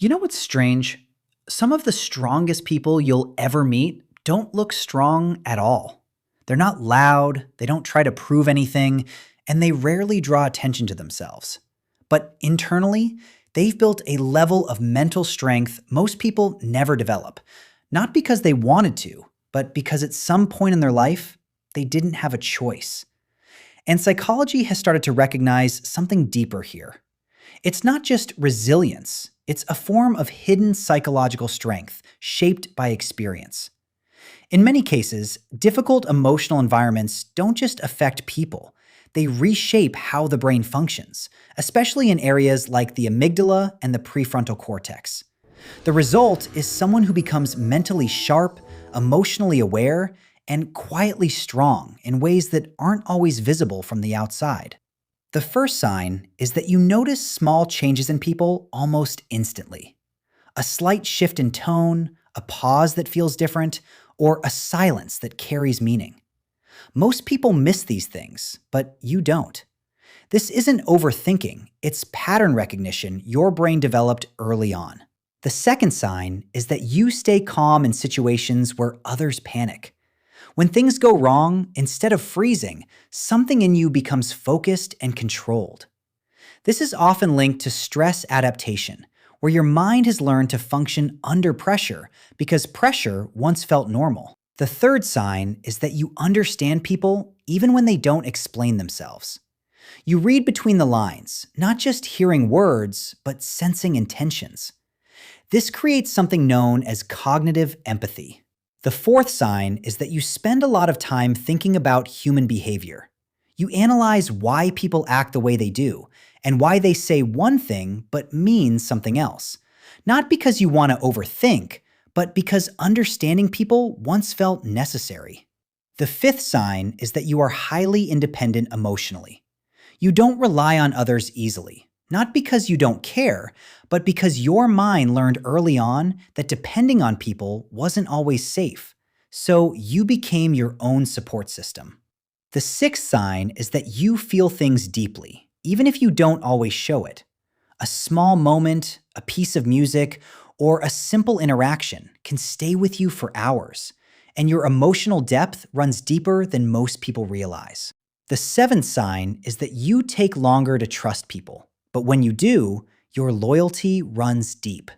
You know what's strange? Some of the strongest people you'll ever meet don't look strong at all. They're not loud, they don't try to prove anything, and they rarely draw attention to themselves. But internally, they've built a level of mental strength most people never develop. Not because they wanted to, but because at some point in their life, they didn't have a choice. And psychology has started to recognize something deeper here. It's not just resilience, it's a form of hidden psychological strength shaped by experience. In many cases, difficult emotional environments don't just affect people, they reshape how the brain functions, especially in areas like the amygdala and the prefrontal cortex. The result is someone who becomes mentally sharp, emotionally aware, and quietly strong in ways that aren't always visible from the outside. The first sign is that you notice small changes in people almost instantly. A slight shift in tone, a pause that feels different, or a silence that carries meaning. Most people miss these things, but you don't. This isn't overthinking, it's pattern recognition your brain developed early on. The second sign is that you stay calm in situations where others panic. When things go wrong, instead of freezing, something in you becomes focused and controlled. This is often linked to stress adaptation, where your mind has learned to function under pressure because pressure once felt normal. The third sign is that you understand people even when they don't explain themselves. You read between the lines, not just hearing words, but sensing intentions. This creates something known as cognitive empathy. The fourth sign is that you spend a lot of time thinking about human behavior. You analyze why people act the way they do, and why they say one thing but mean something else. Not because you want to overthink, but because understanding people once felt necessary. The fifth sign is that you are highly independent emotionally. You don't rely on others easily. Not because you don't care, but because your mind learned early on that depending on people wasn't always safe. So you became your own support system. The sixth sign is that you feel things deeply, even if you don't always show it. A small moment, a piece of music, or a simple interaction can stay with you for hours, and your emotional depth runs deeper than most people realize. The seventh sign is that you take longer to trust people. But when you do, your loyalty runs deep.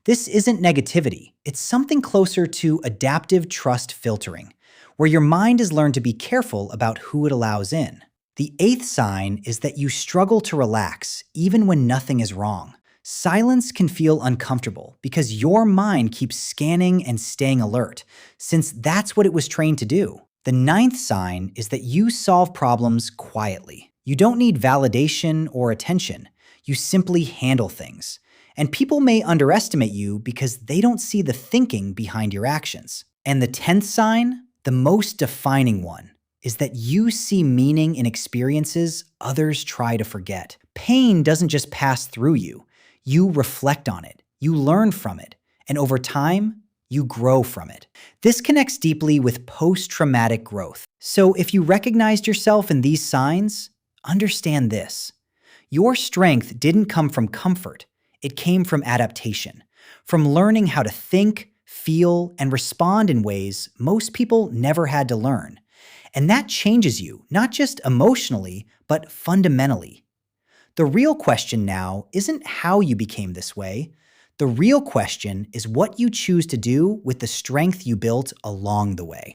This isn't negativity, it's something closer to adaptive trust filtering, where your mind has learned to be careful about who it allows in. The eighth sign is that you struggle to relax even when nothing is wrong. Silence can feel uncomfortable because your mind keeps scanning and staying alert, since that's what it was trained to do. The ninth sign is that you solve problems quietly. You don't need validation or attention. You simply handle things. And people may underestimate you because they don't see the thinking behind your actions. And the 10th sign, the most defining one, is that you see meaning in experiences others try to forget. Pain doesn't just pass through you. You reflect on it. You learn from it. And over time, you grow from it. This connects deeply with post-traumatic growth. So if you recognized yourself in these signs, understand this. Your strength didn't come from comfort. It came from adaptation, from learning how to think, feel, and respond in ways most people never had to learn. And that changes you, not just emotionally, but fundamentally. The real question now isn't how you became this way. The real question is what you choose to do with the strength you built along the way.